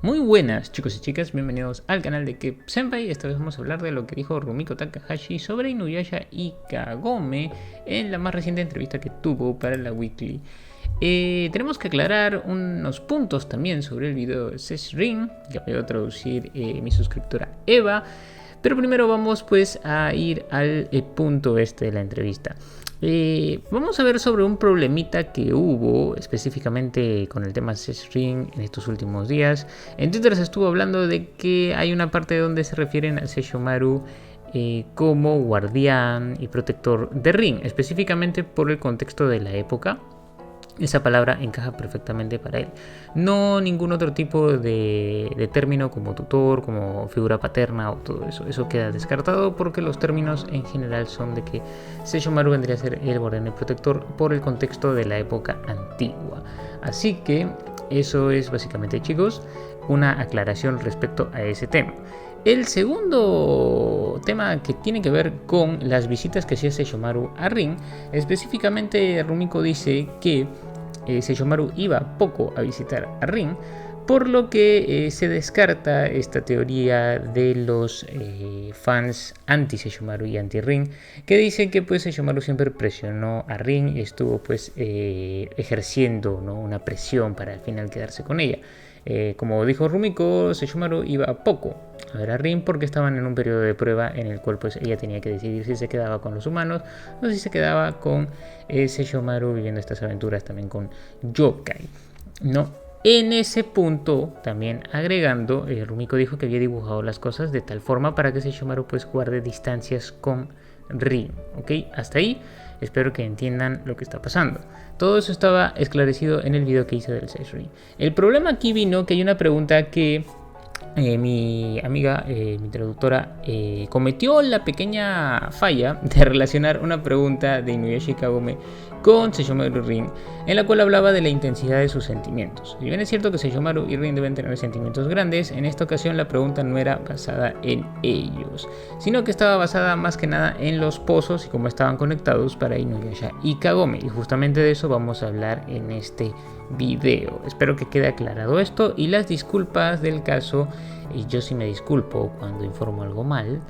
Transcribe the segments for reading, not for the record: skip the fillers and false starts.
Muy buenas chicos y chicas, bienvenidos al canal de Kep Senpai. Esta vez vamos a hablar de lo que dijo Rumiko Takahashi sobre Inuyasha y Kagome en la más reciente entrevista que tuvo para la Weekly. Tenemos que aclarar unos puntos también sobre el video de Sesh Rin, que ha podido traducir mi suscriptora Eva. Pero primero vamos pues a ir al punto de la entrevista. Vamos a ver sobre un problemita que hubo específicamente con el tema Sesh Rin en estos últimos días. En Twitter se estuvo hablando de que hay una parte donde se refieren a Sesshomaru como guardián y protector de Rin, específicamente por el contexto de la época. Esa palabra encaja perfectamente para él. No ningún otro tipo de término como tutor, como figura paterna o todo eso. Eso queda descartado porque los términos en general son de que Sesshomaru vendría a ser el guardián y protector por el contexto de la época antigua. Así que eso es básicamente, chicos, una aclaración respecto a ese tema. El segundo tema que tiene que ver con las visitas que hacía Sesshomaru a Rin, específicamente Rumiko dice que Sesshomaru iba poco a visitar a Rin, por lo que se descarta esta teoría de los fans anti-Sesshomaru y anti-Rin, que dicen que pues Sesshomaru siempre presionó a Rin y estuvo pues ejerciendo, ¿no?, una presión para al final quedarse con ella. Como dijo Rumiko, Sesshomaru iba poco a ver a Rin porque estaban en un periodo de prueba en el cual pues ella tenía que decidir si se quedaba con los humanos o si se quedaba con Sesshomaru viviendo estas aventuras también con Yokai, ¿no? En ese punto, también agregando, Rumiko dijo que había dibujado las cosas de tal forma para que Sesshomaru pues guarde distancias con Rin, ¿ok? Hasta ahí espero que entiendan lo que está pasando. Todo eso estaba esclarecido en el video que hice del Sesh Rin. El problema aquí vino que hay una pregunta que mi amiga, mi traductora, cometió la pequeña falla de relacionar una pregunta de Inuyasha y Kagome con Sesshomaru y Rin, en la cual hablaba de la intensidad de sus sentimientos. Si bien es cierto que Sesshomaru y Rin deben tener sentimientos grandes, en esta ocasión la pregunta no era basada en ellos, sino que estaba basada más que nada en los pozos y cómo estaban conectados para Inuyasha y Kagome, y justamente de eso vamos a hablar en este video. Espero que quede aclarado esto y las disculpas del caso, y yo sí me disculpo cuando informo algo mal.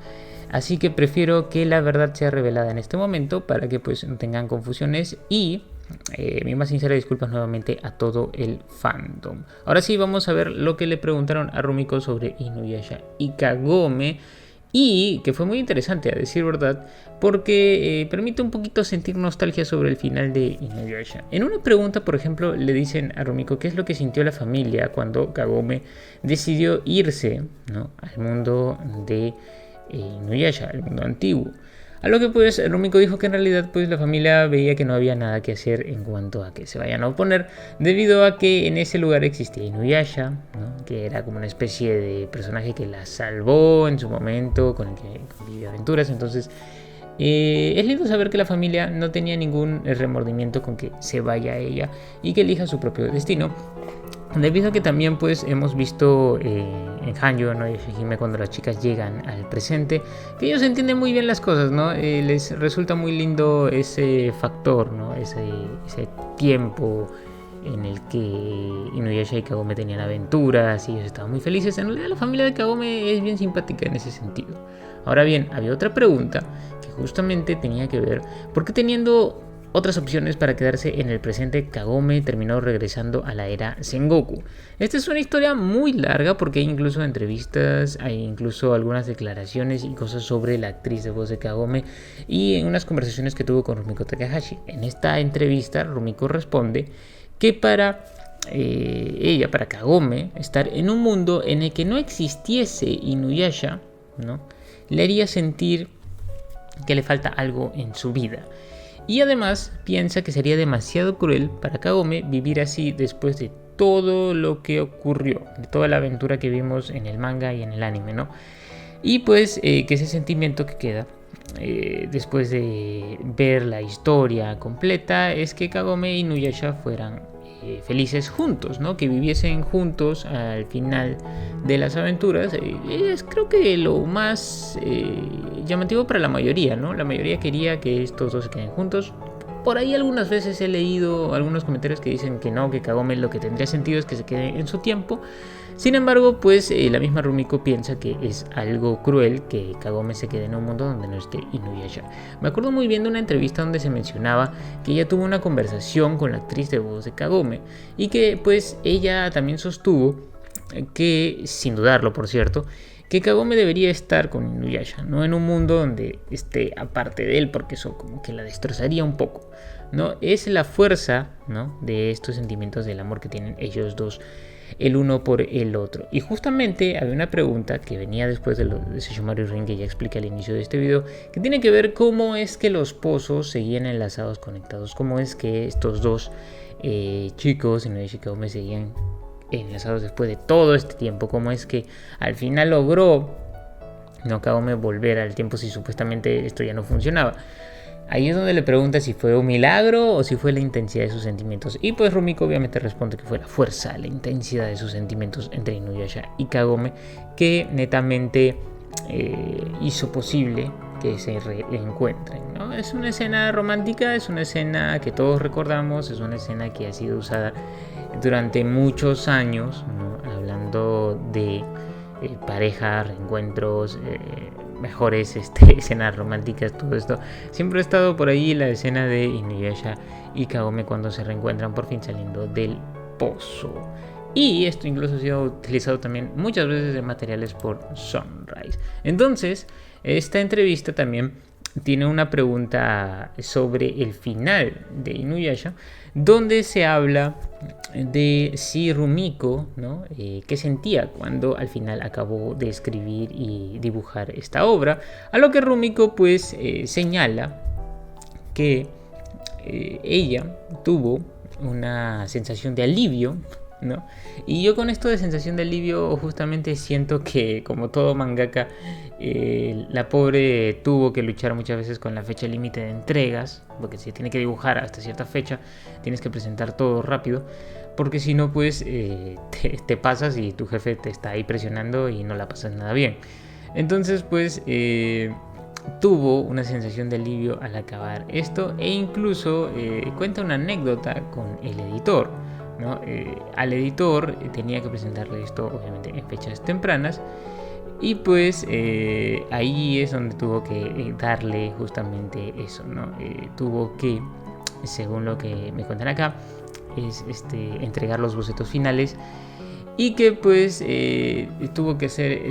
Así que prefiero que la verdad sea revelada en este momento para que pues no tengan confusiones y mi más sincera disculpas nuevamente a todo el fandom. Ahora sí vamos a ver lo que le preguntaron a Rumiko sobre Inuyasha y Kagome, y que fue muy interesante a decir verdad porque permite un poquito sentir nostalgia sobre el final de Inuyasha. En una pregunta, por ejemplo, le dicen a Rumiko qué es lo que sintió la familia cuando Kagome decidió irse, ¿no?, al mundo de Inuyasha, el mundo antiguo. A lo que pues Rumiko dijo que en realidad pues la familia veía que no había nada que hacer en cuanto a que se vayan a oponer, debido a que en ese lugar existía Inuyasha, ¿no?, que era como una especie de personaje que la salvó en su momento, con el que vivió aventuras. Entonces es lindo saber que la familia no tenía ningún remordimiento con que se vaya ella y que elija su propio destino, debido a que también pues hemos visto en Hanyo, ¿no?, y Shihime, cuando las chicas llegan al presente, que ellos entienden muy bien las cosas, ¿no? Les resulta muy lindo ese factor, ¿no?, ese tiempo en el que Inuyasha y Kagome tenían aventuras y ellos estaban muy felices. En realidad la familia de Kagome es bien simpática en ese sentido. Ahora bien, había otra pregunta que justamente tenía que ver porque, teniendo otras opciones para quedarse en el presente, Kagome terminó regresando a la era Sengoku. Esta es una historia muy larga porque hay incluso entrevistas, hay incluso algunas declaraciones y cosas sobre la actriz de voz de Kagome y en unas conversaciones que tuvo con Rumiko Takahashi. En esta entrevista Rumiko responde que para ella, para Kagome, estar en un mundo en el que no existiese Inuyasha, ¿no?, le haría sentir que le falta algo en su vida. Y además piensa que sería demasiado cruel para Kagome vivir así después de todo lo que ocurrió, de toda la aventura que vimos en el manga y en el anime, ¿no? Y pues que ese sentimiento que queda después de ver la historia completa es que Kagome e Inuyasha fueran felices juntos, ¿no?, que viviesen juntos al final de las aventuras. Es creo que lo más llamativo para la mayoría, ¿no? La mayoría quería que estos dos se queden juntos. Por ahí algunas veces he leído algunos comentarios que dicen que no, que Kagome lo que tendría sentido es que se quede en su tiempo. Sin embargo, pues la misma Rumiko piensa que es algo cruel que Kagome se quede en un mundo donde no esté Inuyasha. Me acuerdo muy bien de una entrevista donde se mencionaba que ella tuvo una conversación con la actriz de voz de Kagome y que pues ella también sostuvo que, sin dudarlo por cierto, que Kagome debería estar con Inuyasha, no en un mundo donde esté aparte de él, porque eso como que la destrozaría un poco, ¿no? Es la fuerza, ¿no?, de estos sentimientos del amor que tienen ellos dos, el uno por el otro. Y justamente había una pregunta que venía después de lo de Sesshomaru Rin, que ya expliqué al inicio de este video, que tiene que ver cómo es que los pozos seguían enlazados, conectados, cómo es que estos dos chicos, Inuyasha y Kagome, seguían enlazados después de todo este tiempo, cómo es que al final logró Kagome volver al tiempo si supuestamente esto ya no funcionaba. Ahí es donde le pregunta si fue un milagro o si fue la intensidad de sus sentimientos. Y pues Rumiko obviamente responde que fue la fuerza, la intensidad de sus sentimientos entre Inuyasha y Kagome, que netamente hizo posible que se reencuentren, ¿no? Es una escena romántica, es una escena que todos recordamos, es una escena que ha sido usada durante muchos años, ¿no?, hablando de pareja, reencuentros, mejores escenas románticas, todo esto. Siempre ha estado por ahí la escena de Inuyasha y Kagome cuando se reencuentran por fin saliendo del pozo. Y esto incluso ha sido utilizado también muchas veces en materiales por Sunrise. Entonces, esta entrevista también tiene una pregunta sobre el final de Inuyasha, donde se habla de si Rumiko, ¿no?, qué sentía cuando al final acabó de escribir y dibujar esta obra, a lo que Rumiko pues señala que ella tuvo una sensación de alivio, ¿no? Y yo con esto de sensación de alivio justamente siento que, como todo mangaka, la pobre tuvo que luchar muchas veces con la fecha límite de entregas, porque si tiene que dibujar hasta cierta fecha, tienes que presentar todo rápido, porque si no pues te pasas y tu jefe te está ahí presionando y no la pasas nada bien. Entonces pues tuvo una sensación de alivio al acabar esto, e incluso cuenta una anécdota con el editor, ¿no? Al editor tenía que presentarle esto obviamente en fechas tempranas, y pues ahí es donde tuvo que darle justamente eso, ¿no? Tuvo que, según lo que me cuentan acá, es entregar los bocetos finales, y que pues tuvo que hacer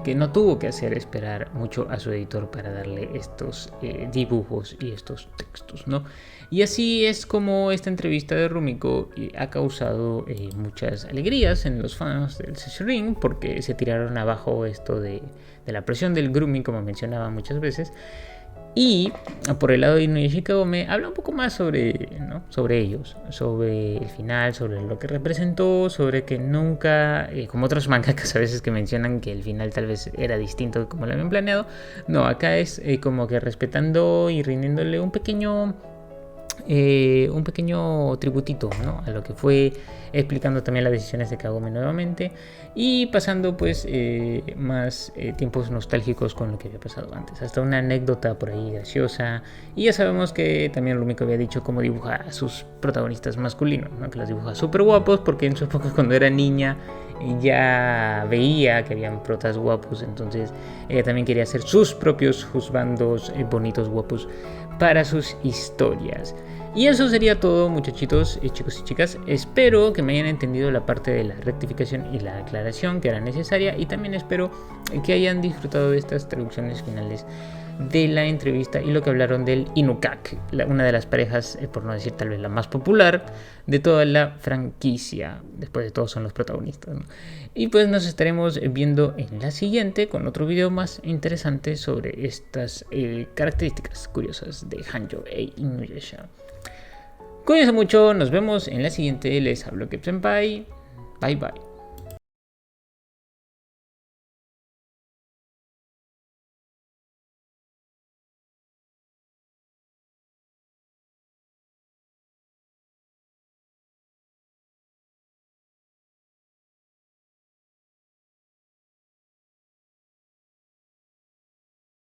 que no tuvo que hacer esperar mucho a su editor para darle estos dibujos y estos textos, ¿no? Y así es como esta entrevista de Rumiko ha causado muchas alegrías en los fans del Sesshomaru, porque se tiraron abajo esto de la presión del grooming, como mencionaba muchas veces. Y por el lado de Inuyasha y Kagome habla un poco más sobre, ¿no?, sobre ellos, sobre el final, sobre lo que representó, sobre que nunca, como otros mangakas a veces que mencionan que el final tal vez era distinto como lo habían planeado, no, acá es como que respetando y rindiéndole un pequeño tributito, ¿no?, a lo que fue, explicando también las decisiones de Kagome nuevamente y pasando pues más tiempos nostálgicos con lo que había pasado antes, hasta una anécdota por ahí graciosa. Y ya sabemos que también Rumiko había dicho cómo dibuja a sus protagonistas masculinos, ¿no?, que los dibuja súper guapos, porque en su época cuando era niña ya veía que habían protas guapos, entonces ella también quería hacer sus propios juzbandos bonitos, guapos para sus historias. Y eso sería todo, muchachitos, chicos y chicas. Espero que me hayan entendido la parte de la rectificación y la aclaración que era necesaria, y también espero que hayan disfrutado de estas traducciones finales de la entrevista y lo que hablaron del Inukak, una de las parejas, por no decir tal vez la más popular de toda la franquicia. Después de todo son los protagonistas, ¿no? Y pues nos estaremos viendo en la siguiente con otro video más interesante sobre estas características curiosas de Hanjo e Inuyasha. Cuídense mucho, nos vemos en la siguiente. Les hablo Kep Senpai. Bye bye.